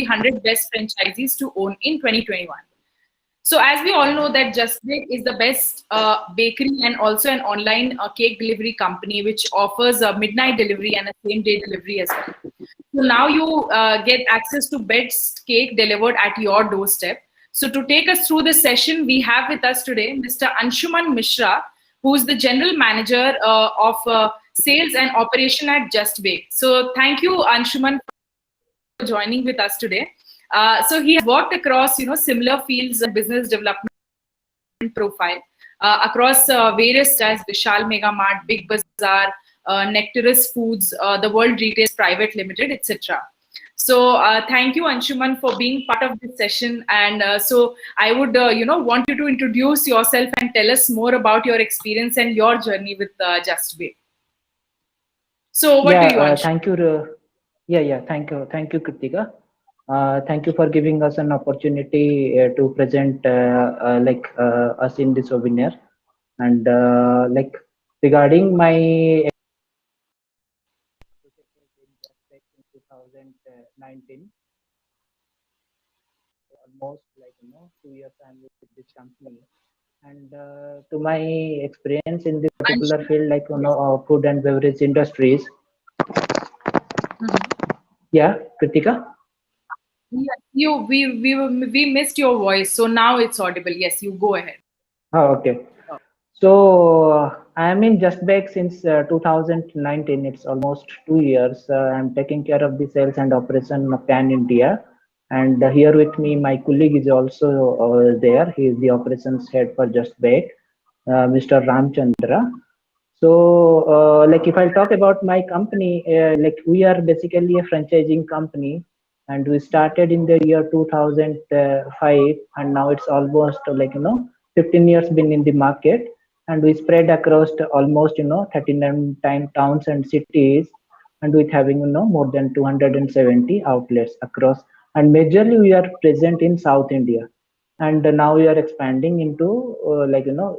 100 best franchisees to own in 2021. So as we all know that Just Bake is the best bakery and also an online cake delivery company which offers a midnight delivery and a same day delivery as well. So now you get access to best cake delivered at your doorstep. So to take us through this session, we have with us today Mr. Anshuman Mishra, who is the General Manager of Sales and Operation at Just Bake. So thank you, Anshuman, for joining with us today. So he has worked across, similar fields of business development profile across various as Vishal Mega Mart, Big Bazaar, Nectarus Foods, the World Retail Private Limited, etc. So thank you, Anshuman, for being part of this session. And so I would, want you to introduce yourself and tell us more about your experience and your journey with Just Bake. So over to you, Anshuman. Thank you. Thank you, Kritika. Thank you for giving us an opportunity to present us in this webinar. And regarding my in 2019, almost 2 years I'm with this company. And to my experience in this particular field, food and beverage industries. Yeah, Kritika. Yeah, we missed your voice, so now it's audible. Yes, you go ahead. Oh, okay. So I am in Just Bake since 2019. It's almost 2 years. I'm taking care of the sales and operation of Pan India. And here with me, my colleague is also there. He is the operations head for Just Bake, Mr. Ramchandra. So, if I talk about my company, we are basically a franchising company, and we started in the year 2005, and now it's almost 15 years been in the market, and we spread across almost 39 towns and cities, and with having more than 270 outlets across, and majorly we are present in South India. And now we are expanding into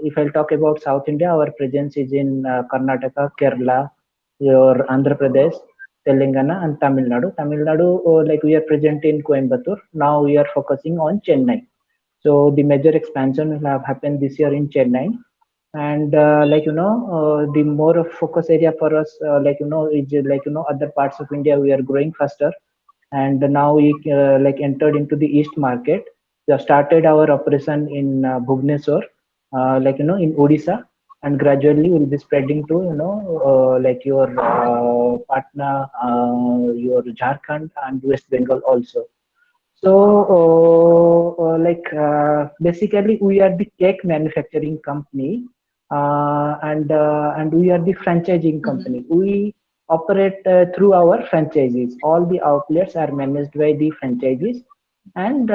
if I'll talk about South India, our presence is in Karnataka, Kerala, your Andhra Pradesh, Telangana, and Tamil Nadu. We are present in Coimbatore. Now we are focusing on Chennai. So the major expansion will have happened this year in Chennai. And the more of focus area for us is other parts of India we are growing faster. And now we entered into the east market. We have started our operation in Bhubaneswar, in Odisha, and gradually we'll be spreading to your Patna, your Jharkhand, and West Bengal also. So basically we are the cake manufacturing company, and we are the franchising company. We operate through our franchises. All the outlets are managed by the franchises, and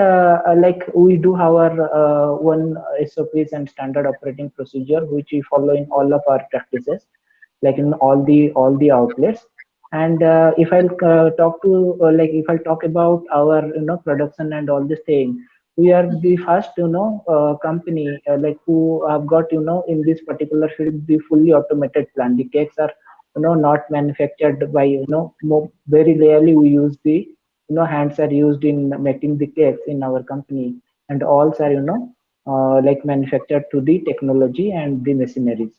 we do our one SOPs and standard operating procedure which we follow in all of our practices, like in all the outlets. And if I'll talk to if I'll talk about our production and all this thing, we are the first company who have got in this particular field the fully automated plant. The cakes are not manufactured by very rarely we use the hands are used in making the cakes in our company, and all are manufactured through the technology and the machineries.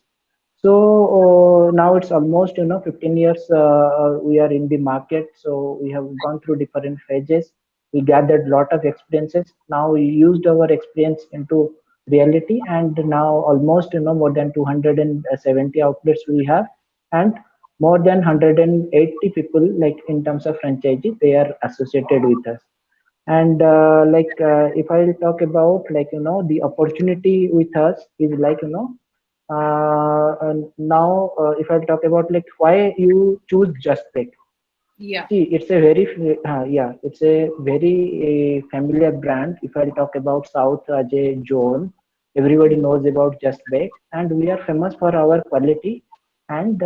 So now it's almost 15 years we are in the market. So we have gone through different phases. We gathered lot of experiences. Now we used our experience into reality, and now almost more than 270 outlets we have, and more than 180 people in terms of franchisee they are associated with us. And if I'll talk about the opportunity with us is now if I talk about why you choose Just Bake. Yeah. See, it's a very it's a very familiar brand. If I talk about South as a zone, everybody knows about Just Bake, and we are famous for our quality and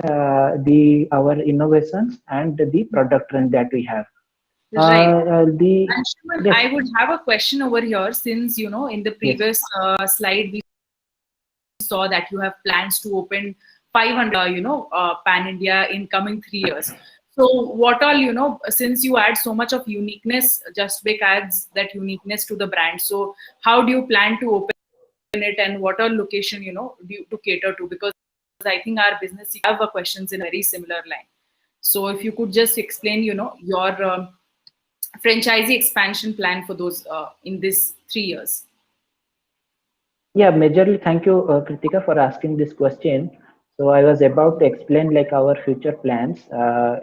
our innovations and the product range that we have. Right. Anshuman, I would have a question over here, since in the previous slide we saw that you have plans to open 500 pan India in coming 3 years. So what all, since you add so much of uniqueness, Just Bake adds that uniqueness to the brand. So how do you plan to open it, and what all location, do you to cater to? Because I think our business have questions in a very similar line. So if you could just explain, your franchisee expansion plan for those in this 3 years. Yeah, majorly thank you, Kritika, for asking this question. So I was about to explain like our future plans.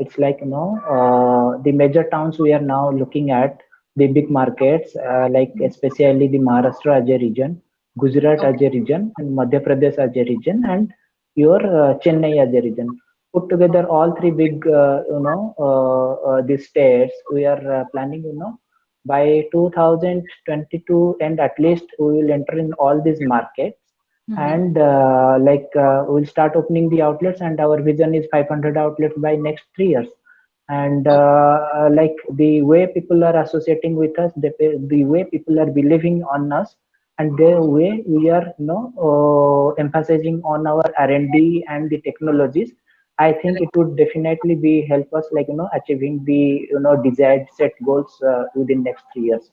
It's like the major towns we are now looking at, the big markets, like especially the Maharashtra as a region, Gujarat as Okay. a region, and Madhya Pradesh as a region, and your Chennai as a region. Put together all three big, the states. We are planning, by 2022, and at least we will enter in all these markets, Mm-hmm. and we'll start opening the outlets, and our vision is 500 outlets by next 3 years. And Okay. like the way people are associating with us, the way people are believing on us, and the way we are emphasizing on our R&D and the technologies, I think it would definitely be help us like achieving the desired set goals within next 3 years.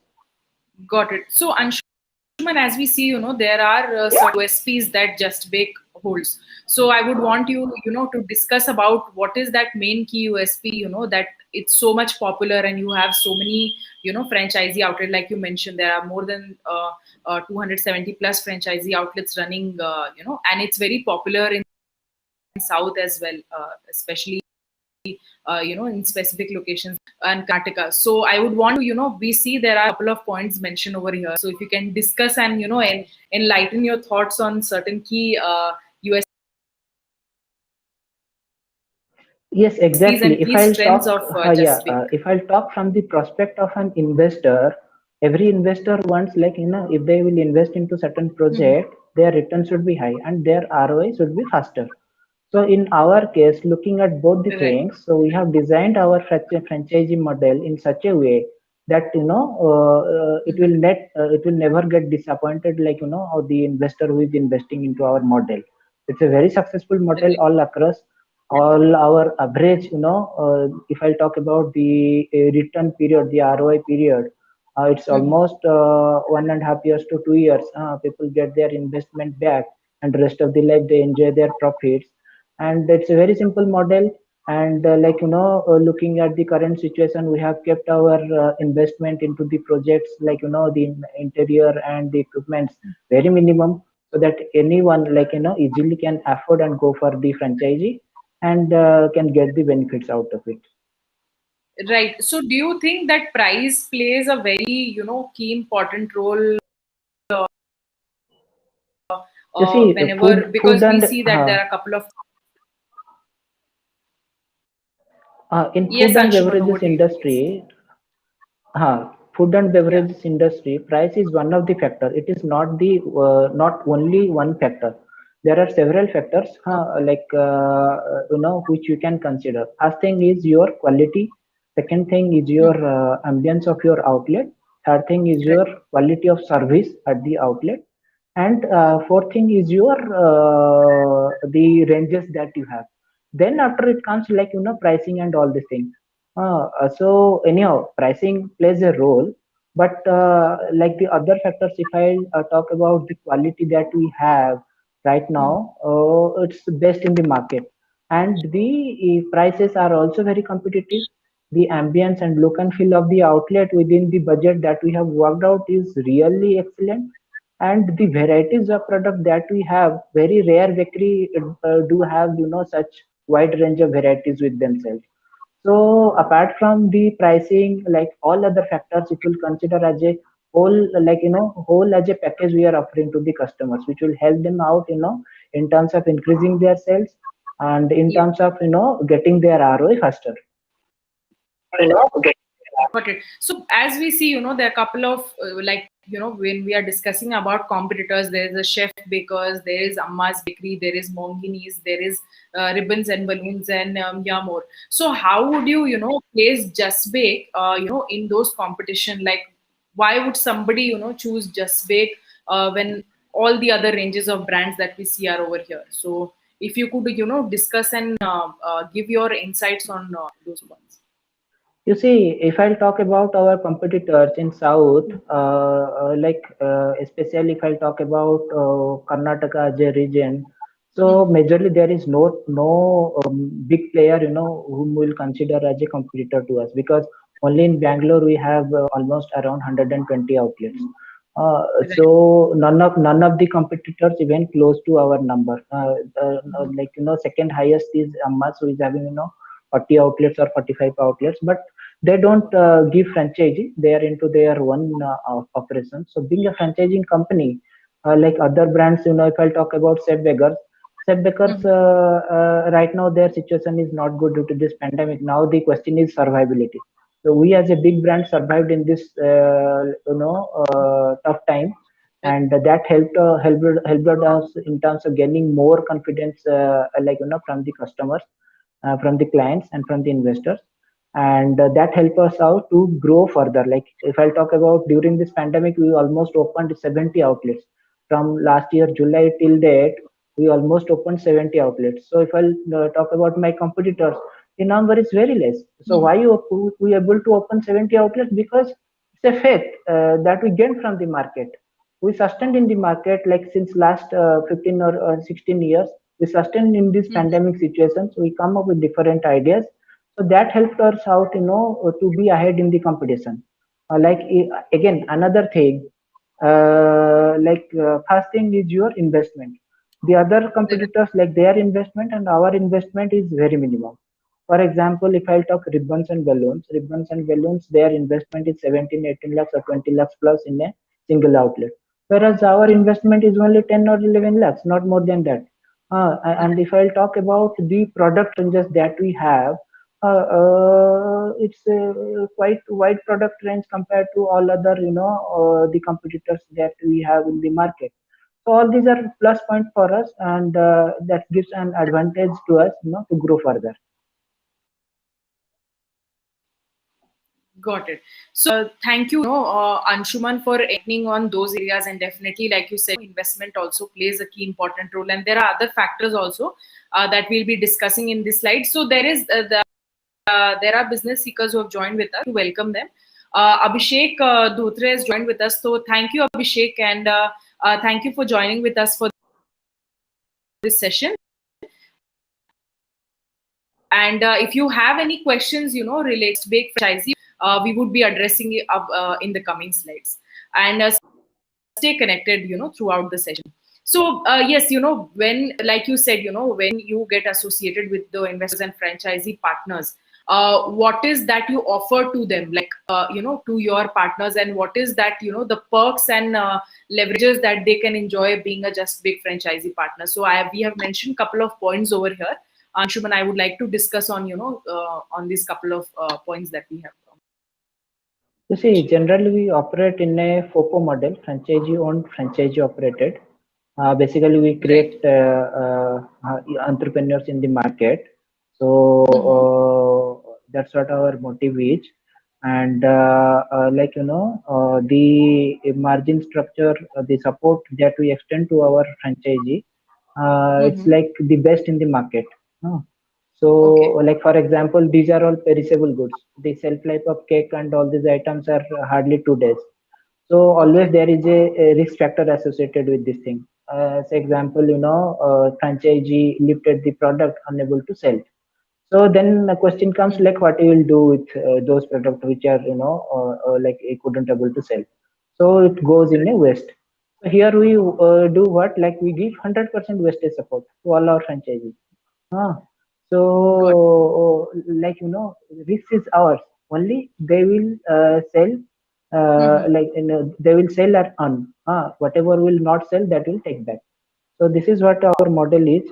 Got it. So, Anshuman, as we see, there are certain USPs that Just Bake holds. So, I would want you, to discuss about what is that main key USP, that it's so much popular and you have so many, franchisee outlet. Like you mentioned, there are more than 270 plus franchisee outlets running, and it's very popular in South as well, especially in specific locations and Karnataka. So I would want to, we see there are a couple of points mentioned over here. So if you can discuss and, enlighten your thoughts on certain key Yes, USPs exactly. and key strengths of Just Bake. If I'll talk from the prospect of an investor, every investor wants like if they will invest into certain Mhm. project, their return should be high and their ROI should be faster. So in our case, looking at both the Right. things, so we have designed our franchising model in such a way that Mhm. it will never get disappointed, like of the investor who is investing into our model. It's a very successful model Right. all across. All our average, if I talk about the return period, the ROI period, it's Mhm. almost 1.5 years to 2 years. People get their investment back, and rest of the life they enjoy their profits. And it's a very simple model. And looking at the current situation, we have kept our investment into the projects, like the interior and the equipments very minimum, so that anyone easily can afford and go for the franchisee, and can get the benefits out of it. Right. So do you think that price plays a very, key important role You see, whenever, food because we and see that there are a couple of, in yes, food and Anshuman, over beverages to you, please. industry, food and Yeah. beverages industry, price is one of the factor. It is not the not only one factor. There are several factors, which you can consider. First thing is your quality. Second thing is your Mhm. ambience of your outlet. Third thing is Right. your quality of service at the outlet. And fourth thing is your the ranges that you have. Then after it comes like pricing and all these things. So anyhow, pricing plays a role, but like the other factors, if I talk about the quality that we have right Mhm. now, it's the best in the market, and the prices are also very competitive. The ambience and look and feel of the outlet within the budget that we have worked out is really excellent, and the varieties of product that we have, very rare bakery do have such wide range of varieties with themselves. So apart from the pricing, like all other factors, it will consider as a whole, whole as a package we are offering to the customers, which will help them out, in terms of increasing their sales, and in Yeah. terms of getting their ROI faster. Got it. So as we see, there are a couple of when we are discussing about competitors, there is a Chef Bakers, there is Amma's Bakery, there is Mongini's, there is Ribbons and Balloons, and yeah, more. So how would you, place Just Bake, in those competition? Like, why would somebody, choose Just Bake when all the other ranges of brands that we see are over here? So If you could, discuss and give your insights on those points. You see, if I'll talk about our competitors in South, especially if I'll talk about Karnataka as a region, so Mm-hmm. majorly there is no big player, whom we'll consider as a competitor to us, because only in Bangalore we have almost around 120 outlets. Right. So none of the competitors even close to our number. Second highest is Ammas, who is having 40 outlets or 45 outlets, but they don't give franchisee. They are into their one operation. So being a franchising company, like other brands, if I'll talk about Seth Beckers, Mm-hmm. right now their situation is not good due to this pandemic. Now the question is survivability. So we as a big brand survived in this tough time, and that helped us in terms of gaining more confidence, from the customers, from the clients, and from the investors, and that helped us out to grow further. Like if I'll talk about during this pandemic, we almost opened 70 outlets from last year July till date. We almost opened 70 outlets. So if I'll talk about my competitors, the number is very less. So why we able to open 70 outlets? Because it's a faith that we gained from the market. We sustained in the market, like since last 15 or 16 years. We sustained in this Mm-hmm. pandemic situation. So we come up with different ideas. So that helped us out, to be ahead in the competition. Again, another thing, first thing is your investment. The other Right. competitors, like their investment and our investment is very minimum. For example, if I talk ribbons and balloons, their investment is 17, 18 lakhs or 20 lakhs plus in a single outlet. Whereas our investment is only 10 or 11 lakhs, not more than that. And Right. if I'll talk about the product ranges that we have, it's a quite wide product range compared to all other, the competitors that we have in the market. So all these are plus point for us, and that gives an advantage to us, to grow further. Got it. So, thank you, Anshuman, for enlightening on those areas. And definitely, like you said, investment also plays a key important role. And there are other factors also that we'll be discussing in this slide. So, there are business seekers who have joined with us. To welcome them. Abhishek Dhotre has joined with us. So, thank you, Abhishek, and thank you for joining with us for this session. And if you have any questions, related to big franchisee, we would be addressing it up in the coming slides. And stay connected, throughout the session. So yes, when, like you said, when you get associated with the investors and franchisee partners, what is that you offer to them, like to your partners, and what is that, the perks and leverages that they can enjoy being a Just Big franchisee partner. So we have mentioned a couple of points over here. Anshuman, I would like to discuss on, on these couple of points that we have You see, mentioned. generally we operate in a FOPO model, franchisee owned, franchisee operated. Basically, we Right. create entrepreneurs in the market. So Mm-hmm. that's what our motive is. And the margin structure, the support that we extend to our franchisee, it's Mm-hmm. like the best in the market. Uh, so, Okay. like for example, these are all perishable goods. The shelf life of cake and all these items are hardly 2 days. So always Okay. there is a risk factor associated with this thing. Say example, franchisee lifted the product unable to sell. So then the question comes, Mm-hmm. like, what you will do with those products which are, like you couldn't able to sell. So it goes in a waste. So here we do what? Like we give 100% wastage support to all our franchisees. Ah, so Got risk is ours. Only they will sell, it. Mm-hmm. they will sell or earn. Whatever will not sell, that will take back. So this is what our model is,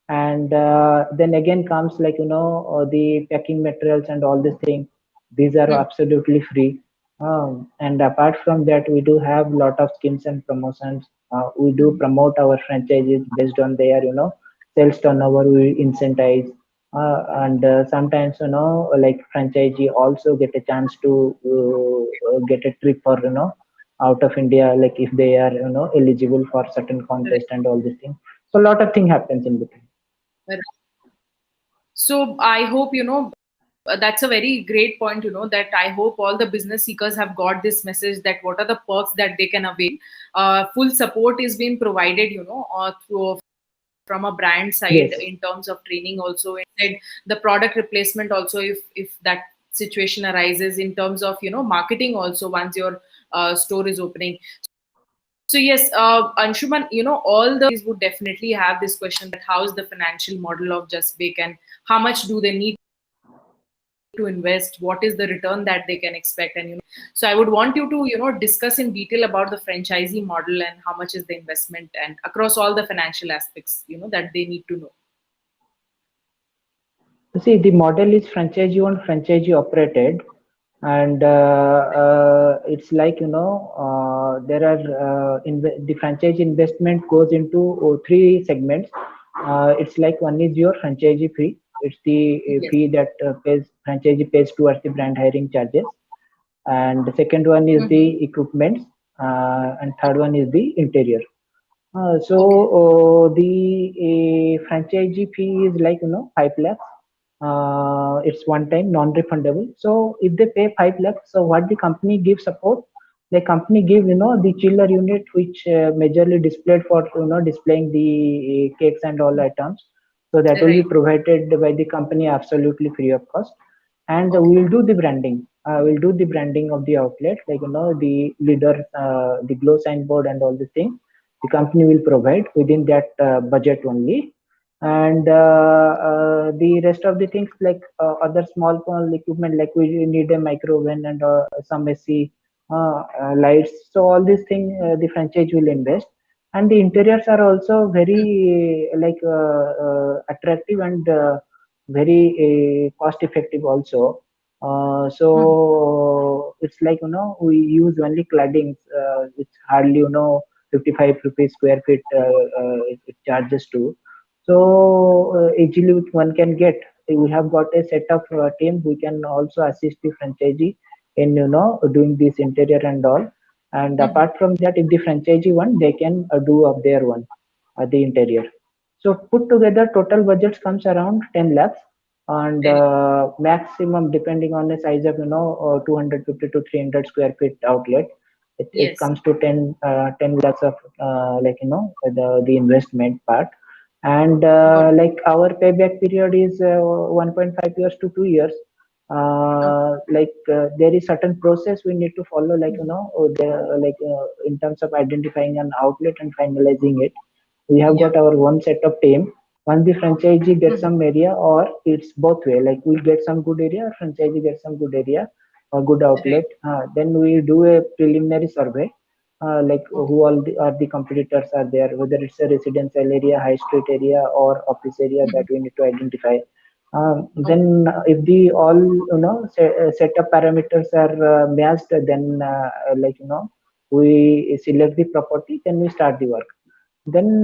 and then again comes like the packing materials and all these things. These are absolutely free. And apart from that, we do have lot of schemes and promotions. We do Mm-hmm. promote our franchises based on their sales turnover. We incentivize, and sometimes like franchisee also get a chance to get a trip for out of India, like if they are eligible for certain Right. contest and all these things. So a lot of thing happens in between. Right. So I hope, that's a very great point, that I hope all the business seekers have got this message that what are the perks that they can avail. Full support is being provided, through from a brand side Yes. in terms of training also, and the product replacement also, if that situation arises, in terms of, marketing also once your store is opening. So yes, Anshuman, all the would definitely have this question that how is the financial model of Just Bake, and how much do they need to invest, what is the return that they can expect, and so I would want you to discuss in detail about the franchisee model and how much is the investment, and across all the financial aspects that they need to know. See, the model is franchisee owned, franchisee operated, and it's like there are the franchise investment goes into three segments. It's like one is your franchisee fee. It's the Yes. fee that franchisee pays towards the brand hiring charges, and the second one is Mm-hmm. the equipment, and third one is the interior. So Okay. the franchisee fee is like 5 lakhs. It's one time non-refundable. So if they pay 5 lakhs, so what the company gives support? The company give the chiller unit, which majorly displayed for displaying the cakes and all items. So that will be Right. provided by the company absolutely free of cost. And Okay. we'll do the branding. We'll do the branding of the outlet, like the leader, the glow signboard, and all the things the company will provide within that budget only. And the rest of the things, like other small equipment, like we need a micro oven and some AC lights. So all these things the franchise will invest. And the interiors are also very like attractive and very cost effective also. Mm-hmm. So it's like we use only claddings, it's hardly 55 rupees square feet it charges to. So easily one can get. We have got a set of team who can also assist the franchisee in doing this interior and all. And Mm-hmm. apart from that, if the franchisee one, they can do of their one the interior. So put together, total budget comes around 10 lakhs, and Then, maximum depending on the size of 250 to 300 square feet outlet, it yes. comes to 10 lakhs of like the investment part. And Got it. like our payback period is 1.5 years to 2 years. Okay. Like there is certain process we need to follow, like Mhm. like in terms of identifying an outlet and finalizing it. We have Yeah. got our one set of team. Once the franchisee gets Mhm. some area, or it's both way, like we get some good area or franchisee gets some good area or good outlet, Right. then we do a preliminary survey, like Okay. who all are the competitors are there, whether it's a residential area, high street area, or office area, that Mhm. we need to identify. Okay. Then if the all set of parameters are matched, then like we select the property, then we start the work. Then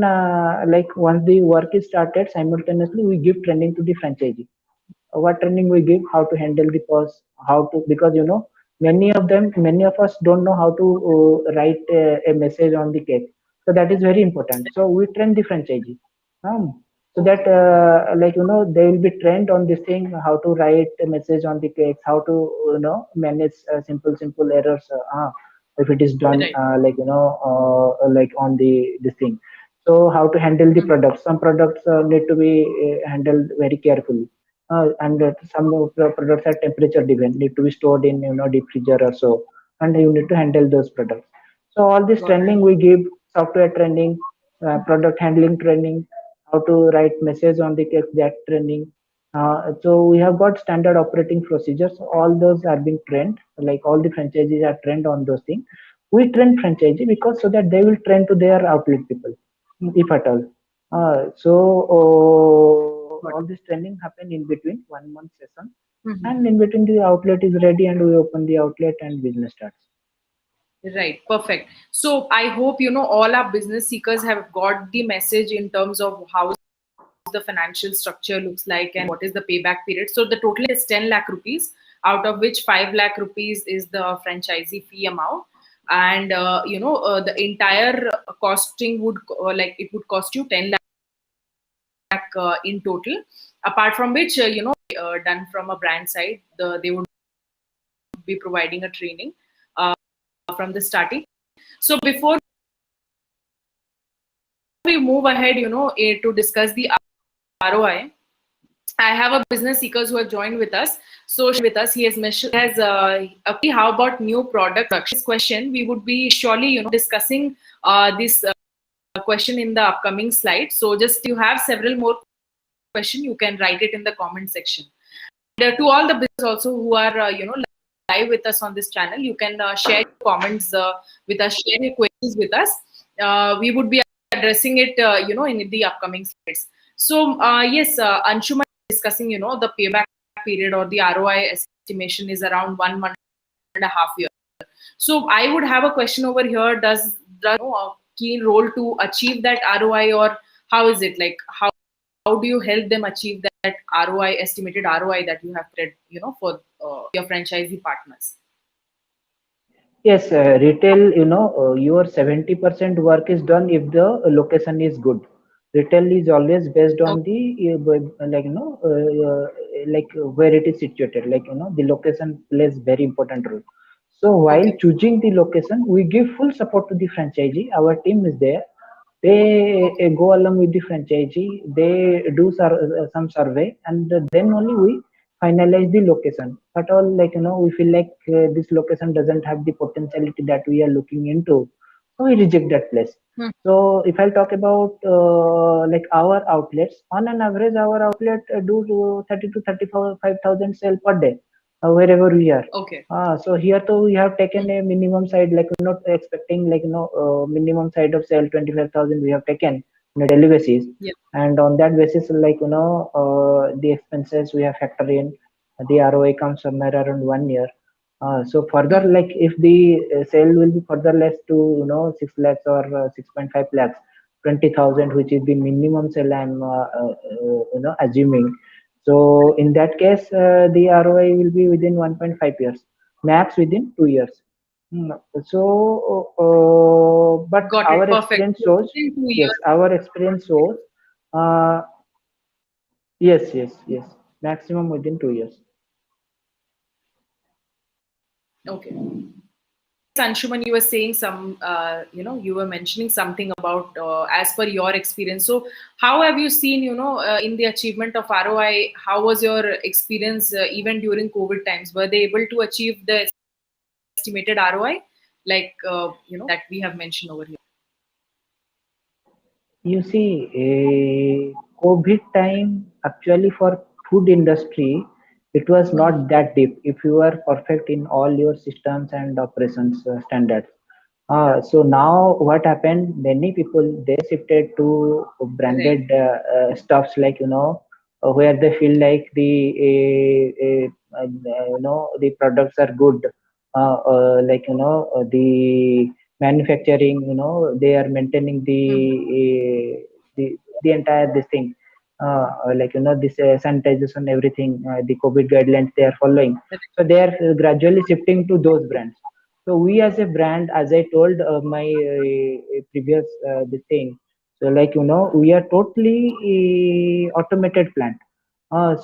like once the work is started, simultaneously we give training to the franchisee. What training we give, how to handle the pause, how to, because many of us don't know how to write a message on the cake. So that is very important. So we train the franchisee, so that Okay. like they will be trained on this thing, how to write a message on the cakes, how to manage simple errors, if it is done Right. like on the this thing. So how to handle the Mhm. products, some products need to be handled very carefully, and some products are temperature dependent, need to be stored in deep freezer or so, and you need to handle those products. So all this Got it. training we give, software training, product handling training, how to write message on the cake, that training. So we have got standard operating procedures. All those are being trained. Like all the franchisees are trained on those things. We train franchisee because so that they will train to their outlet people, if at all. So all Got this training happen in between 1 month session, it. and Mhm. in between the outlet is ready, and we open the outlet and business starts. Right, perfect. So I hope all our business seekers have got the message in terms of how the financial structure looks like and what is the payback period. So the total is 10 lakh rupees, out of which 5 lakh rupees is the franchisee fee amount. And the entire costing would like it would cost you 10 in total. Apart from which, done from a brand side, they would be providing a training from the starting. So before we move ahead, to discuss the ROI, I have a business seekers who have joined with us. So with us, he has mentioned how about new product production? This question we would be surely discussing this question in the upcoming slide. So just you have several more questions, you can write it in the comment section. And, to all the business also who are live with us on this channel, you can share your comments with us, share your questions with us. We would be addressing it in the upcoming slides. So yes, Anshuma discussing the payback period or the ROI estimation is around 1.5 years. So I would have a question over here. Does a key role to achieve that ROI, or how is it like? How do you help them achieve that ROI, estimated ROI that you have said, for your franchisee partners? Yes, retail, your 70% work is done if the location is good. Retail is always based on the, like where it is situated, like, the location plays very important role. So while Okay. choosing the location, we give full support to the franchisee. Our team is there. They go along with the franchisee. They do some survey, and then only we finalize the location. But all, like, we feel like this location doesn't have the potentiality that we are looking into, so we reject that place. Hmm. So if I talk about like our outlets, on an average, our outlet do 30 to 35,000 sale per day, wherever we are. Okay. So here too we have taken a minimum side, like we're not expecting, like, minimum side of sale 25,000 we have taken on a daily basis, Yeah. and on that basis, like, the expenses we have factor in, the ROI comes somewhere around 1 year. So further, Hmm. like if the sale will be further less to 6 lakhs or 6.5 lakhs, 20,000, which is the minimum sale I'm assuming. So in that case, the ROI will be within 1.5 years, max within 2 years. So, but Got our it. Perfect. experience So shows, within 2 years. yes, our experience shows, uh, yes, yes, yes, maximum within 2 years. Okay. Anshuman, you were saying you were mentioning something about as per your experience. So, how have you seen, in the achievement of ROI? How was your experience even during COVID times? Were they able to achieve the estimated ROI, like that we have mentioned over here? You see, COVID time actually for food industry, it was Hmm. not that deep if you are perfect in all your systems and operations standards. So now what happened? Many people they shifted to Right. branded stuffs, like, where they feel like the products are good. Like, the manufacturing, they are maintaining Hmm. the entire this thing, like, this sanitization, everything, the COVID guidelines they are following. So they are gradually shifting to those brands. So we as a brand, as I told my previous this thing, so, like, we are totally automated plant.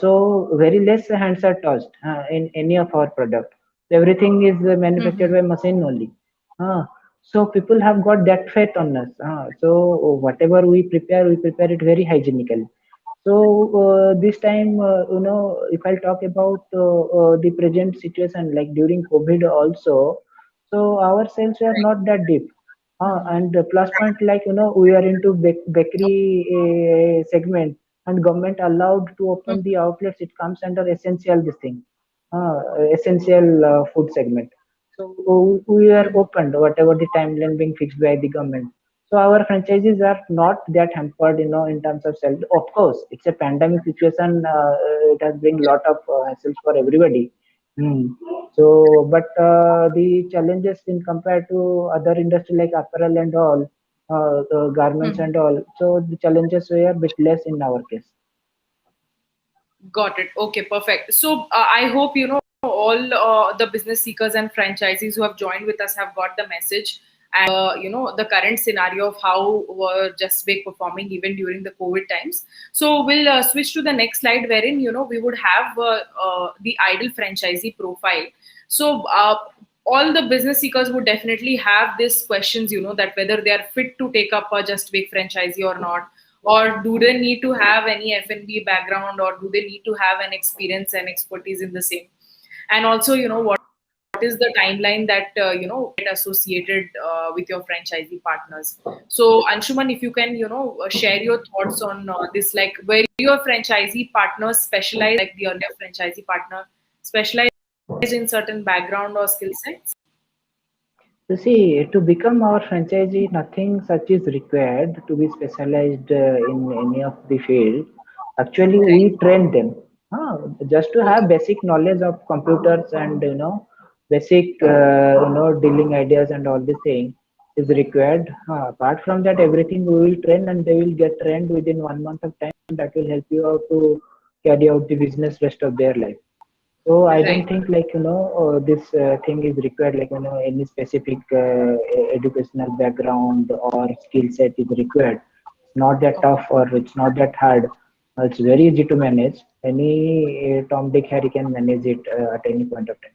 So very less hands are touched in any of our product. Everything is manufactured Hmm. by machine only. Uh, so people have got that faith on us. So whatever we prepare it very hygienically. So this time, if I talk about the present situation, like during COVID also, so our sales were not that deep. Hmm. And the plus point, like, we are into bakery segment, and government allowed to Hmm. open the outlets. It comes under essential this thing, essential food segment. So we are Hmm. opened whatever the timeline being fixed by the government. So our franchises are not that hampered, in terms of sales. Of course, it's a pandemic situation. It has bring lot of hassles for everybody. Hmm. So, but the challenges in compared to other industry like apparel and all, the garments Hmm. and all, so the challenges were a bit less in our case. Got it. Okay, perfect. So I hope all the business seekers and franchisees who have joined with us have got the message. and the current scenario of how were Just Bake performing even during the COVID times. So we'll switch to the next slide, wherein we would have the ideal franchisee profile. So all the business seekers would definitely have these questions, that whether they are fit to take up a Just Bake franchisee or not, or do they need to have any F&B background, or do they need to have an experience and expertise in the same. And also, what is the timeline that get associated with your franchisee partners. So Anshuman, if you can share your thoughts on this, like where your franchisee partners specialize, like the earlier franchisee partner specialized in certain background or skill sets. You see, to become our franchisee, nothing such is required to be specialized in any of the field. Actually, Right. we train them just to have Okay. basic knowledge of computers and basic dealing ideas and all the thing is required. Apart from that, everything we will train and they will get trained within 1 month of time. That will help you out to carry out the business rest of their life. So I don't Right. think like this thing is required like any specific educational background or skill set is required. It's not that Okay. tough or it's not that hard. It's very easy to manage. Any Tom Dick Harry can manage it at any point of time.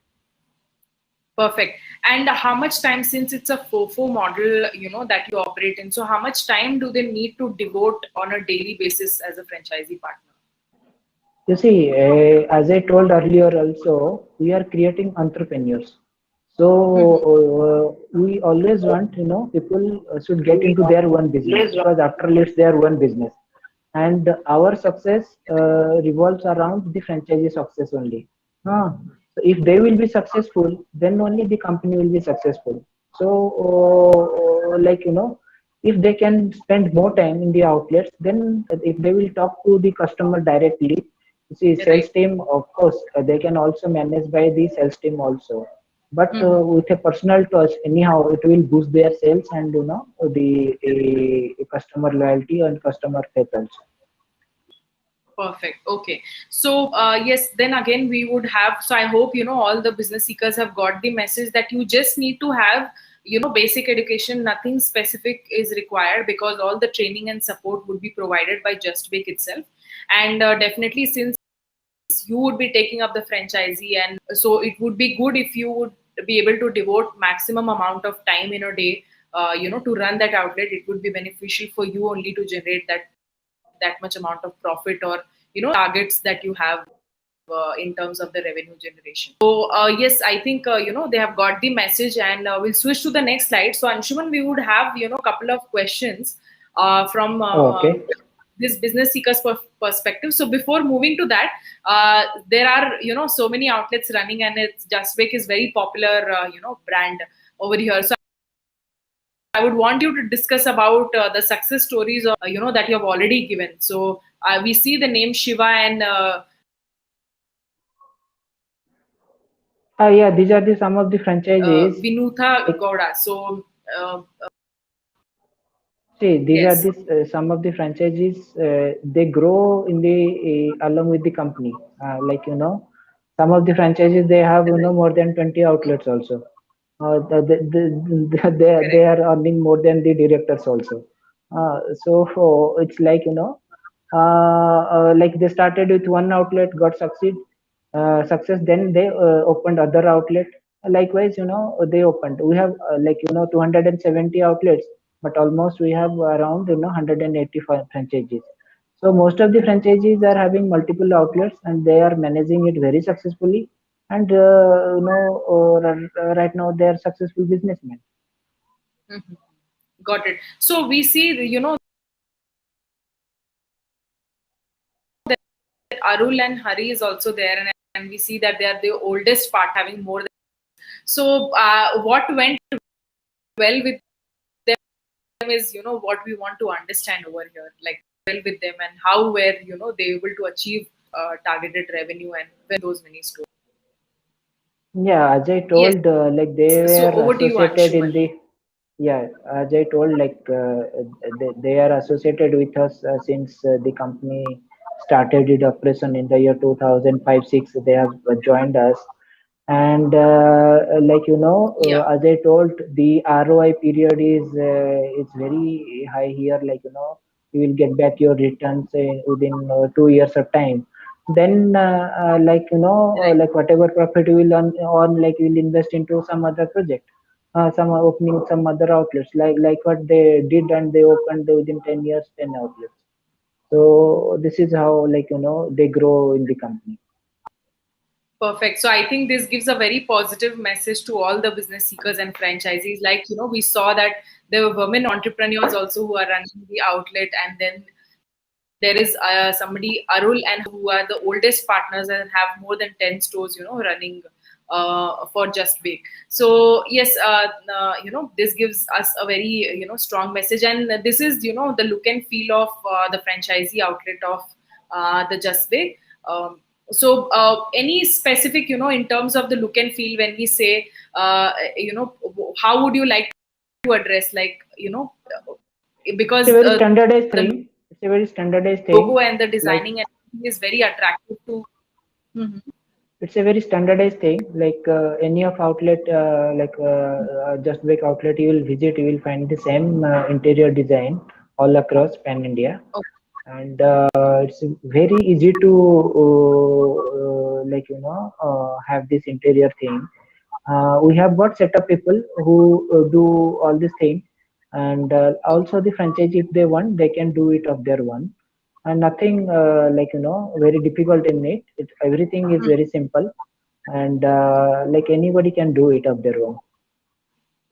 Perfect. And how much time, since it's a FOFO model, that you operate in, so how much time do they need to devote on a daily basis as a franchisee partner? You see, as I told earlier also, we are creating entrepreneurs. So Mm-hmm. we always want, people should get into their own business because after all, it's their own business. And our success revolves around the franchisee success only. So if they will be successful, then only the company will be successful. So, like, if they can spend more time in the outlets, then if they will talk to the customer directly, you see, sales Right. team, of course, they can also manage by the sales team also. But Mm-hmm. with a personal touch, anyhow, it will boost their sales and the customer loyalty and customer faith also. Perfect. Okay. So, yes, then again, we would have. So, I hope, all the business seekers have got the message that you just need to have, basic education. Nothing specific is required, because all the training and support would be provided by Just Bake itself. And definitely, since you would be taking up the franchisee, and so it would be good if you would be able to devote maximum amount of time in a day, to run that outlet. It would be beneficial for you only to generate that much amount of profit, or targets that you have in terms of the revenue generation. So yes, I think they have got the message, and we'll switch to the next slide. So Anshuman, we would have a couple of questions from Okay. this business seekers perspective. So before moving to that, there are so many outlets running, and it's Just Bake is very popular brand over here. So I would want you to discuss about the success stories of, that you have already given. So we see the name Shiva and Yeah, these are the some of the franchises. Vinutha Like, Gowda. So uh, see, these are yes, the some of the franchises. They grow in the along with the company. Like some of the franchises they have right, more than 20 outlets also. They correct. are earning more than the directors also. So for, it's like like they started with one outlet, got success, then they opened other outlet. Likewise, they opened. We have like 270 outlets, but almost we have around 185 franchises. So most of the franchisees are having multiple outlets and they are managing it very successfully. And right now they are successful businessmen. Mhm. Got it. So we see, that Arul and Hari is also there, and we see that they are the oldest part, having more than. So what went well with them is, what we want to understand over here, like well with them, and how were they able to achieve targeted revenue and when those many stores. Yeah, as I Yes. told, like they So were over to you, associated in Anshuman. the, yeah, as I told, like they are associated with us since the company started its operation in the year 2005-6. They have joined us, And like Yeah. as I told, the ROI period is very high here. Like you will get back your returns within 2 years of time. Then Right. like whatever profit you will earn, like you will invest into some other project, some opening some other outlets, like what they did, and they opened within 10 years 10 outlets. So this is how, like they grow in the company. Perfect. So I think this gives a very positive message to all the business seekers and franchisees. Like, we saw that there were women entrepreneurs also who are running the outlet, and then there is somebody, Arul and who are the oldest partners and have more than 10 stores, running for Just Bake. So yes, this gives us a very, strong message, and this is, the look and feel of the franchisee outlet of the Just Bake. Any specific, in terms of the look and feel, when we say, how would you like to address, like, It's a because very standardized the thing. It's a very standardized logo thing. and the Like designing and everything is very attractive to. Mhm. it's a very standardized thing. Like any of outlet, Just Bake outlet you will visit, you will find the same interior design all across Pan India, Okay. and it's very easy to have this interior thing. We have got set of people who do all this thing, and also the franchise, if they want, they can do it of their one, and nothing very difficult in it. Everything is Mhm. very simple, and like anybody can do it of their own.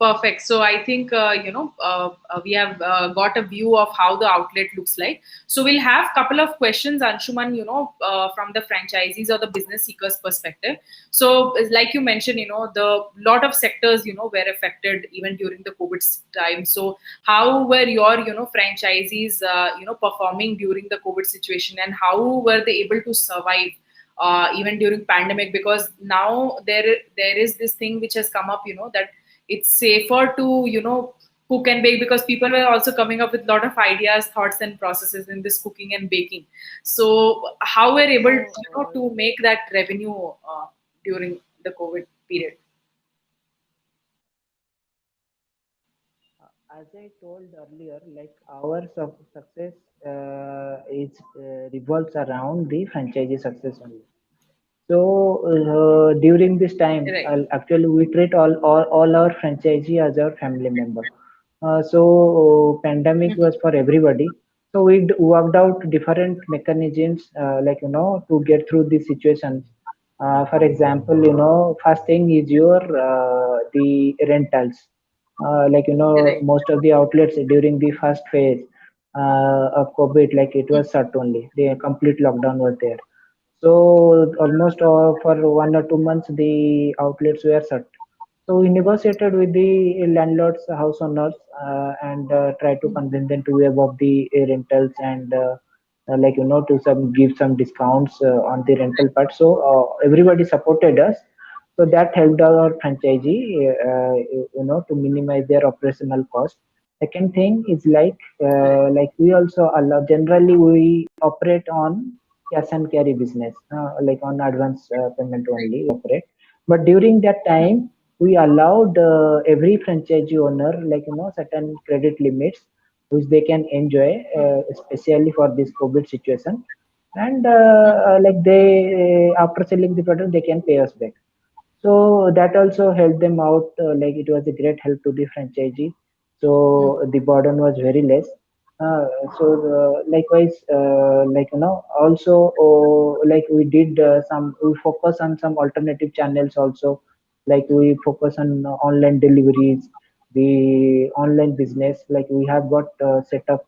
Perfect. So I think we have got a view of how the outlet looks like. So we'll have a couple of questions, Anshuman, from the franchisees or the business seekers perspective. So like you mentioned, the lot of sectors, were affected even during the COVID time. So how were your, franchisees, performing during the COVID situation, and how were they able to survive? Even during pandemic, because now there is this thing which has come up, that it's safer to, cook and bake, because people were also coming up with a lot of ideas, thoughts and processes in this cooking and baking. So how we're able, So, to make that revenue during the COVID period. as I told earlier, like our success is revolves around the franchisee success only. So during this time, Right. actually we treat all our franchisee as our family member. So pandemic Mhm. was for everybody. So we worked out different mechanisms, to get through these situations. For example, first thing is your the rentals. Right. Most of the outlets during the first phase of COVID, like it Mhm. was shut only. The complete lockdown was there. So almost for 1 or 2 months, the outlets were shut. So we negotiated with the landlords, house owners, and tried to Mhm. convince them to waive off the rentals, and to some give some discounts on the rental part. So everybody supported us. So that helped our franchisee, to minimize their operational cost. Second thing is Right. like we also allow. Generally, we operate on cash and carry business, like on advance payment Right. only we operate. But during that Mhm. time, we allowed every franchisee owner, certain credit limits which they can enjoy, Mhm. especially for this COVID situation. And Mhm. like they, after selling the product, they can pay us back. So that also helped them out. Like it was a great help to the franchisee. Mhm. So the burden was very less. Uh, so likewise, also like we did we focus on some alternative channels also. Like we focus on online deliveries, the online business. Like we have got set up,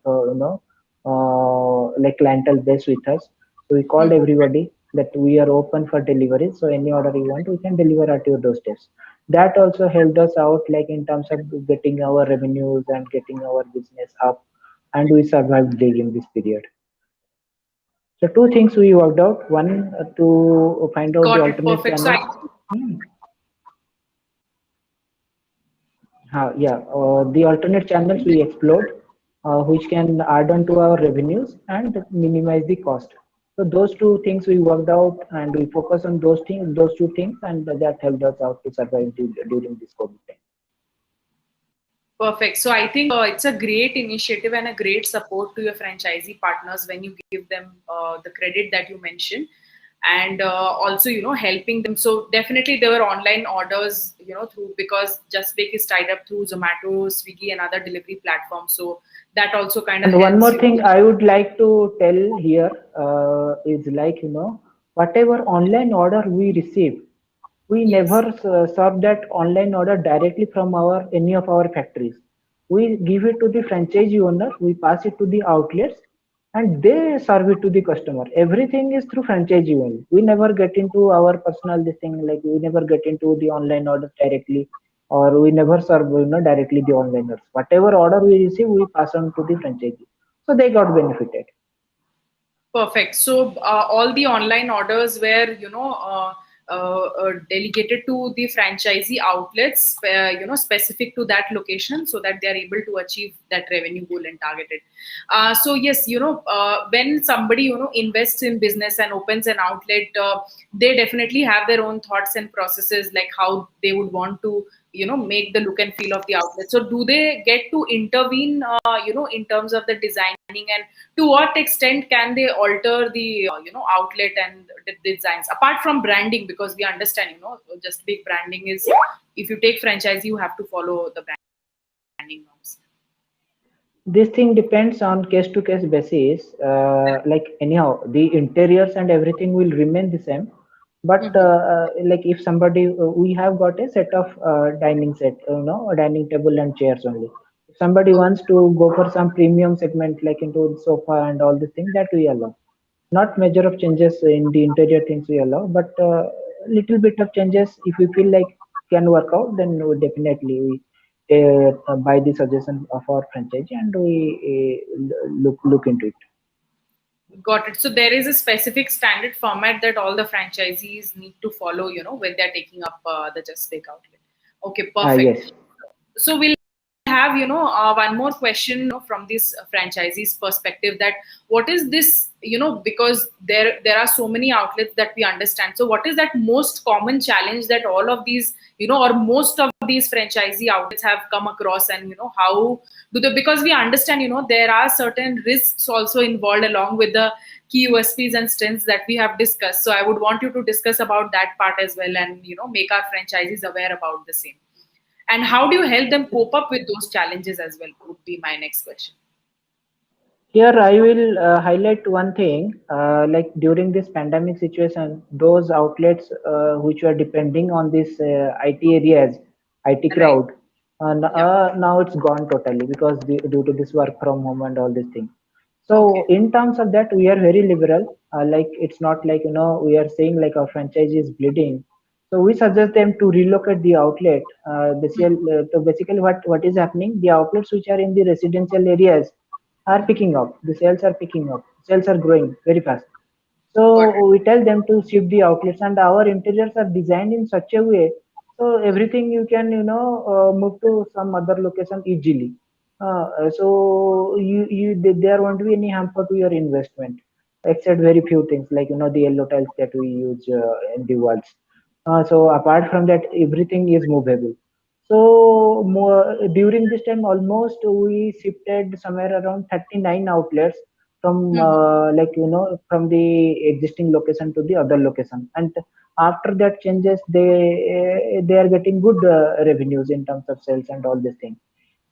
like clientele base with us. So we called Mhm. everybody that we are open for delivery. So any order you want, we can deliver at your doorsteps. That also helped us out, like in terms of getting our revenues and getting our business up, and we survived during this period. So two things we worked out. One, to find out the Got it. alternate Perfect. So I. channels. Hmm. Yeah, the alternate channels we explored, which can add on to our revenues and minimize the cost. So those two things we worked out, and we focus on those things, those two things, and that helped us out to survive during this COVID time. Perfect. So I think it's a great initiative and a great support to your franchisee partners when you give them the credit that you mentioned, and also helping them. So definitely there were online orders through, because Just Bake is tied up through Zomato, Swiggy, and other delivery platforms. So that also kind of And one helps more you. thing I would like to tell here is like, whatever online order we receive, we never Yes. serve that online order directly from our any of our factories. We give it to the franchisee owner, we pass it to the outlets, and they serve it to the customer. Everything is through franchisee only. We never get into our personal this thing, like we never get into the online orders directly, or we never serve directly the onliners. Whatever order we receive, we pass on to the franchisee. So they got benefited. Perfect. So all the online orders were, delegated to the franchisee outlets, specific to that location, so that they are able to achieve that revenue goal and targeted. So yes, when somebody invests in business and opens an outlet, they definitely have their own thoughts and processes, like how they would want to make the look and feel of the outlet. So do they get to intervene in terms of the designing, and to what extent can they alter the outlet and the designs apart from branding? Because we understand Just Big branding is, if you take franchise, you have to follow the branding norms. This thing depends on case to case basis. Like anyhow, the interiors and everything will remain the same. But Mm-hmm. like if somebody, we have got a set of dining set, a dining table and chairs only. If somebody Okay. wants to go for some premium segment, like into the sofa and all the things, that we allow. Not major of changes in the interior things we allow, but little bit of changes if we feel like can work out, then we definitely we buy the suggestion of our franchise and we look into it. Got it. So there is a specific standard format that all the franchisees need to follow, when they're taking up the Just Bake outlet. Okay, perfect. Yes. So we'll have one more question from this franchisee's perspective, that what is this, because there are so many outlets that we understand. So what is that most common challenge that all of these, or most of these franchisee outlets have come across, and how do they, because we understand there are certain risks also involved along with the key USPs and strengths that we have discussed. So I would want you to discuss about that part as well, and make our franchisees aware about the same. And how do you help them cope up with those challenges as well, would be my next question. Here I will highlight one thing. Like during this pandemic situation, those outlets which were depending on this IT areas, IT Right. crowd, Yeah. now it's gone totally because due to this work from home and all these things. So Okay. in terms of that, we are very liberal. Like it's not like we are saying like our franchise is bleeding. So we suggest them to relocate the outlet. Basically, what is happening? The outlets which are in the residential areas are picking up. The sales are picking up. Sales are growing very fast. Got So it. we tell them to shift the outlets, and our interiors are designed in such a way so everything you can move to some other location easily. So there won't be any hamper to your investment, except very few things like the yellow tiles that we use in the walls. So apart from that, everything is movable. So during this time, almost we shifted somewhere around 39 outlets from Mhm. from the existing location to the other location, and after that changes, they are getting good revenues in terms of sales and all these things.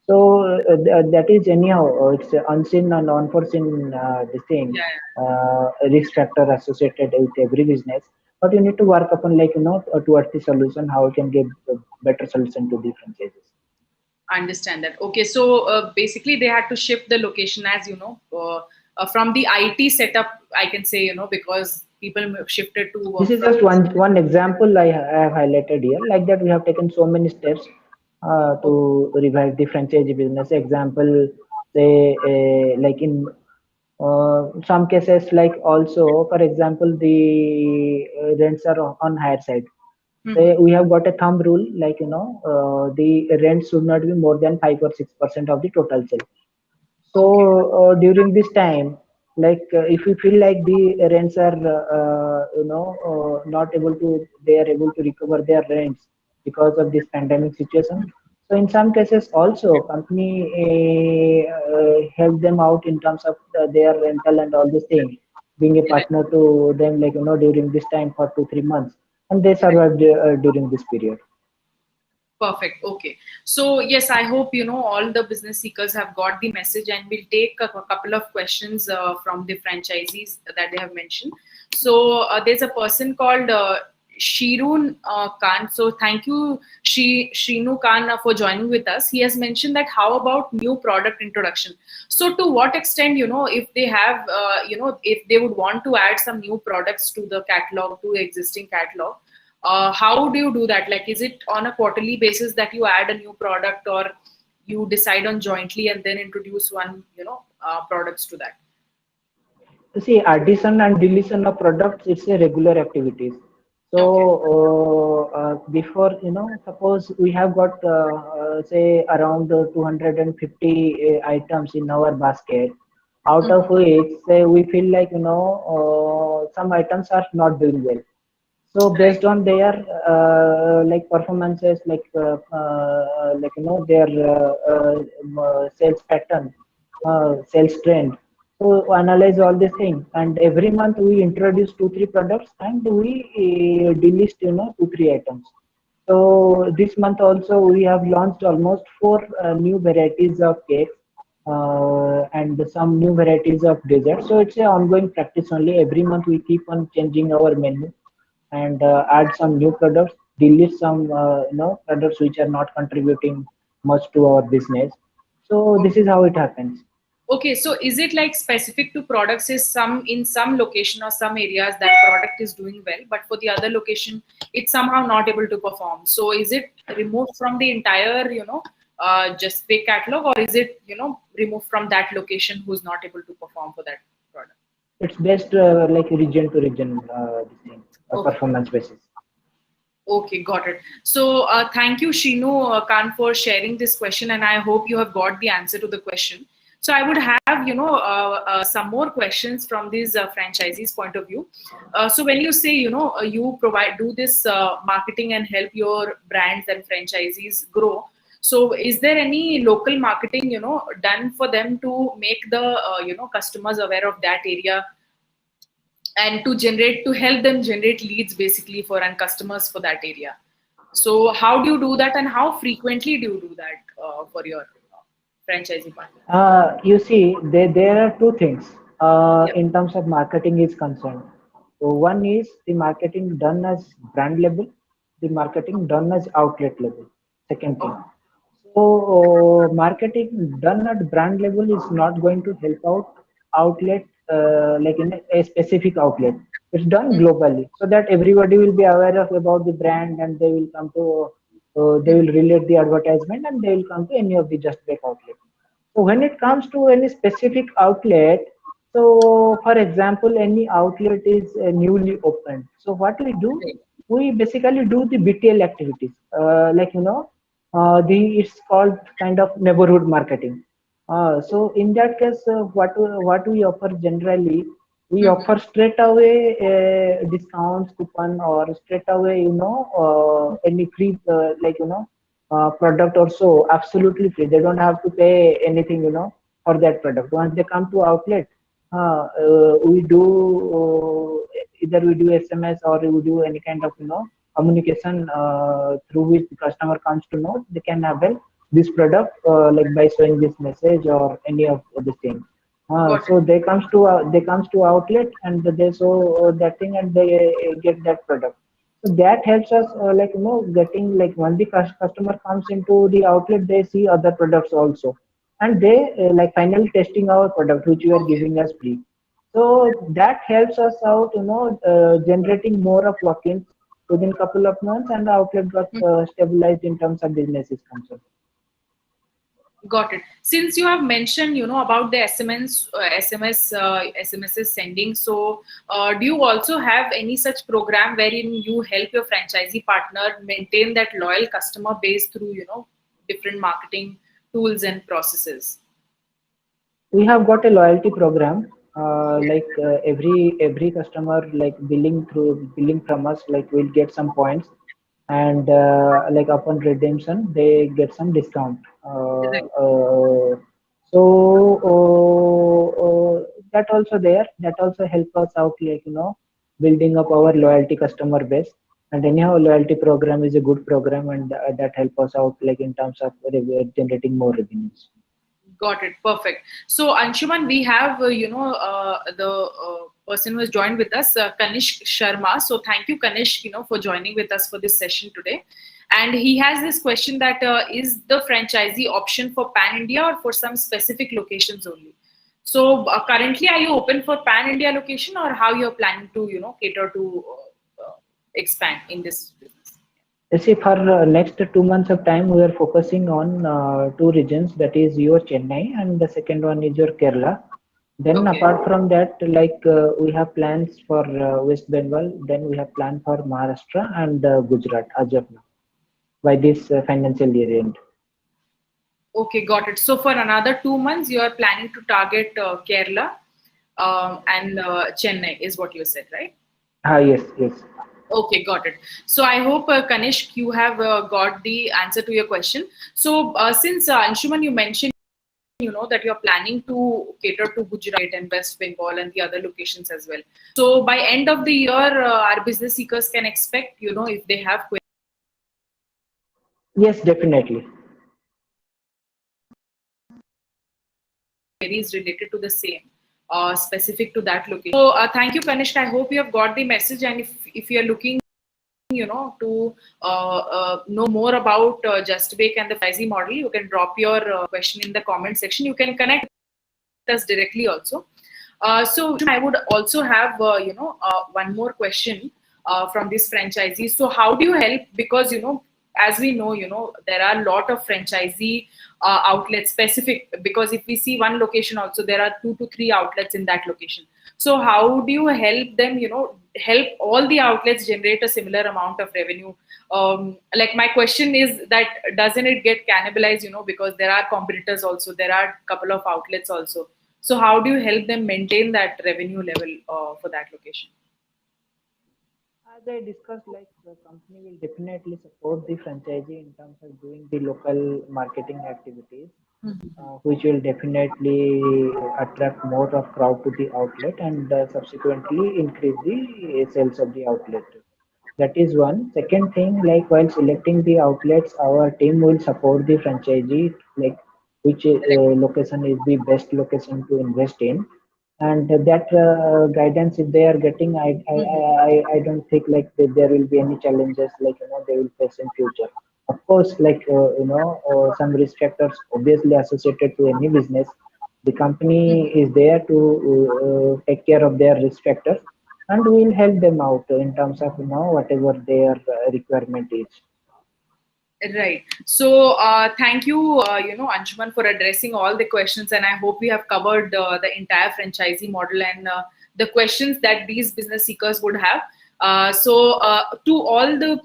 So that is anyhow, it's unseen and unforeseen this thing, Yeah, risk factor associated with every business. But you need to work upon towards the solution, how you can give a better solution to the franchises. I understand that. Okay, so basically they had to shift the location, as from the IT setup, I can say, because people shifted to This work is from. just one example I have highlighted here. Like that, we have taken so many steps Okay. to revive the franchise business. Example, say like in some cases, like also for example, the rents are on higher side. Say Mhm. we have got a thumb rule, like the rent should not be more than 5 or 6% of the total sale. So Okay. during this time, Like if we feel like the rents are not able to, they are able to recover their rents because of this pandemic situation. So in some cases also company help them out in terms of their rental and all these things, being a Correct. partner to them, like during this time for 2 3 months, and they Correct. survived during this period. Perfect. Okay. So yes, I hope all the business seekers have got the message, and we'll take a couple of questions from the franchisees that they have mentioned. So there's a person called Shirun Khan. So thank you, Shrinu Khan, for joining with us. He has mentioned that how about new product introduction? So to what extent, if they have, if they would want to add some new products to the catalog, to the existing catalog, how do you do that? Like, is it on a quarterly basis that you add a new product, or you decide on jointly and then introduce one, products to that? See, addition and deletion of products, it's a regular activities. So Okay. before, suppose we have got say around 250 items in our basket, out of Mhm. which say we feel like some items are not doing well. So Right. based on their like performances, like their sales pattern, sales trend. So analyze all these things, and every month we introduce 2 3 products, and we delist 2 3 items. So this month also we have launched almost 4 new varieties of cakes and some new varieties of desserts. So it's an ongoing practice only. Every month we keep on changing our menu and add some new products, delete some products which are not contributing much to our business. So this is how it happens. Okay, so is it like specific to products? Is some in some location or some areas that product is doing well, but for the other location it's somehow not able to perform? So is it removed from the entire, just pay catalog, or is it removed from that location who's not able to perform for that product? It's best like region to region this thing, Okay. performance basis. Okay, got it. So, thank you, Shinu Khan, for sharing this question, and I hope you have got the answer to the question. So, I would have, some more questions from these franchisees' point of view. So, when you say, you do this marketing and help your brands and franchisees grow. So, is there any local marketing, done for them to make the, customers aware of that area, and to help them generate leads basically for and customers for that area? So how do you do that, and how frequently do you do that for your franchisee partner? You see, there are two things Yep. in terms of marketing is concerned. So one is the marketing done as brand level, the marketing done as outlet level. Second thing. Okay. So marketing done at brand level is not going to help out outlet like in a specific outlet. It's done Mm, globally so that everybody will be aware of about the brand, and they will come to they mm, will relate the advertisement, and they will come to any of the Just Bake outlet. So when it comes to any specific outlet, so for example, any outlet is newly opened. So what we do, great. we basically do the BTL activities, the it's called kind of neighborhood marketing. So in that case, what we offer generally, we Mhm. offer straight away discounts coupon, or straight away any free product or so, absolutely free. They don't have to pay anything for that product. Once they come to outlet, we do either we do SMS or we do any kind of communication through which the customer comes to know they can avail this product like by showing this message or any of the thing. Got it. So they comes to outlet, and they show that thing, and they get that product. So that helps us getting, like when the customer comes into the outlet, they see other products also, and they like finally testing our product which we are Okay. giving as free. So that helps us out, generating more of walk-ins within couple of months, and the outlet got stabilized in terms of business is concerned. Got it. Since you have mentioned, about the SMSs sending, so do you also have any such program wherein you help your franchisee partner maintain that loyal customer base through, different marketing tools and processes? We have got a loyalty program. Every customer like billing from us, like will get some points, and like upon redemption they get some discount. Right. That also there, that also help us out, like building up our loyalty customer base. And anyhow, loyalty program is a good program, and that help us out like in terms of generating more revenues. Got it. Perfect. So, Anshuman, we have, the person who has joined with us, Kanishk Sharma. So, thank you, Kanishk, for joining with us for this session today. And he has this question that is the franchisee option for Pan India or for some specific locations only? So, currently, are you open for Pan India location, or how you're planning to, cater to expand in this business? See, for next 2 months of time, we are focusing on two regions, that is your Chennai and the second one is your Kerala. Then Okay. apart from that, we have plans for West Bengal, then we have plan for Maharashtra and Gujarat as of now by this financial year end. Okay, got it. So for another 2 months, you are planning to target Kerala and Chennai, is what you said, right? Ah, yes, yes. Okay, got it. So I hope, Kanishk, you have got the answer to your question. So since Anshuman, you mentioned, that you're planning to cater to Gujarat and West Bengal and the other locations as well. So by end of the year, our business seekers can expect, if they have Yes, definitely. queries related to the same, specific to that location. So thank you, Kanishk. I hope you have got the message. And if you're looking, to know more about Just Bake and the franchisee model, you can drop your question in the comment section. You can connect with us directly also. So I would also have, one more question from this franchisee. So how do you help? Because, as we know, there are a lot of franchisee outlets specific, because if we see one location also, there are 2 to 3 outlets in that location. So how do you help them, help all the outlets generate a similar amount of revenue? Like my question is that doesn't it get cannibalized, because there are competitors also, there are a couple of outlets also. So how do you help them maintain that revenue level for that location? As I discussed, like the company will definitely support the franchisee in terms of doing the local marketing activities, which will definitely attract more of crowd to the outlet and subsequently increase the sales of the outlet. That is one. Second thing, like while selecting the outlets, our team will support the franchisee, like which Correct. location is the best location to invest in, and that guidance if they are getting, I don't think like there will be any challenges like they will face in future. Of course, like some risk factors obviously associated to any business. The company is there to take care of their risk factors, and we will help them out in terms of whatever their requirement is. Right. So, thank you, Anshuman, for addressing all the questions, and I hope we have covered the entire franchisee model and the questions that these business seekers would have. To all the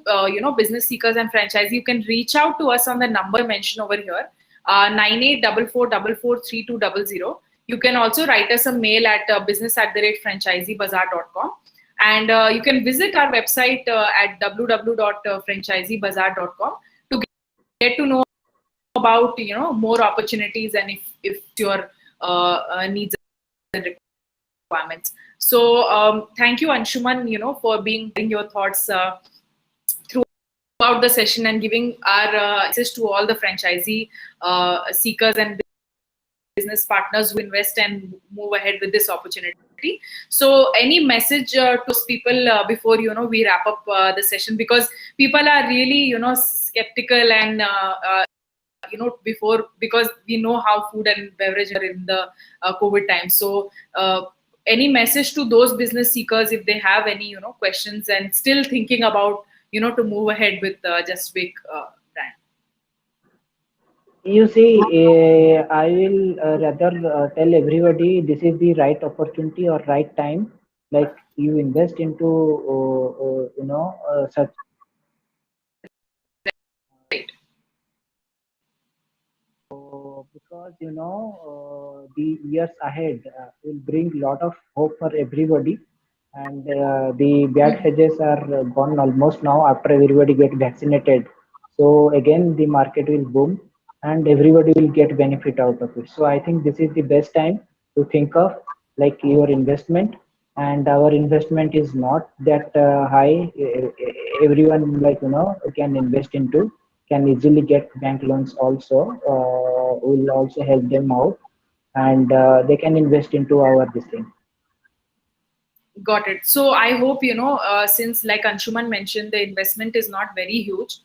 business seekers and franchise, you can reach out to us on the number mentioned over here, 9844443200. You can also write us a mail at business@franchiseebazaar.com. And you can visit our website at www.franchiseebazaar.com to get to know about more opportunities, and if your needs and requirements. So thank you, Anshuman, for being your thoughts throughout the session and giving our access to all the franchisee seekers and business partners who invest and move ahead with this opportunity. So any message to those people before we wrap up the session, because people are really skeptical and before, because we know how food and beverage are in the COVID time. So any message to those business seekers if they have any questions and still thinking about to move ahead with Just Bake brand? You see, I will rather tell everybody this is the right opportunity or right time, like you invest into such Right. business because the years ahead will bring a lot of hope for everybody, and the bad Mhm. hedges are gone almost now after everybody get vaccinated. So again, the market will boom, and everybody will get benefit out of it. So I think this is the best time to think of like your investment, and our investment is not that high. Everyone can invest into, can easily get bank loans also, will also help them out, and they can invest into our this thing. Got it. So I hope, since like Anshuman mentioned, the investment is not very huge.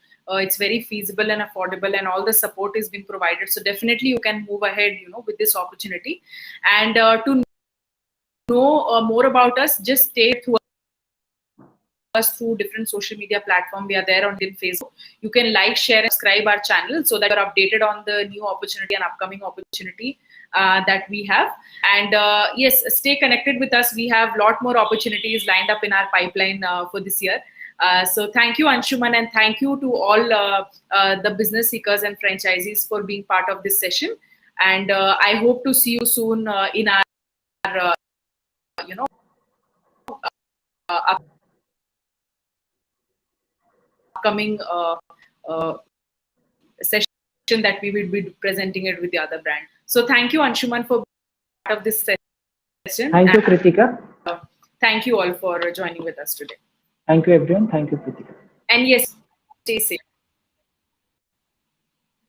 It's very feasible and affordable, and all the support is being provided. So definitely you can move ahead, with this opportunity. And to know more about us, just stay through us through different social media platform. We are there on LinkedIn, Facebook. You can like, share, and subscribe our channel so that you're updated on the new opportunity and upcoming opportunity that we have. And yes, stay connected with us. We have a lot more opportunities lined up in our pipeline for this year. So thank you, Anshuman, and thank you to all the business seekers and franchisees for being part of this session. And I hope to see you soon in our, you know, upcoming session that we will be presenting it with the other brand. So thank you, Anshuman, for being part of this session. Thank you, And Kritika. thank you all for joining with us today. Thank you, everyone. Thank you, Kritika. And yes, stay safe.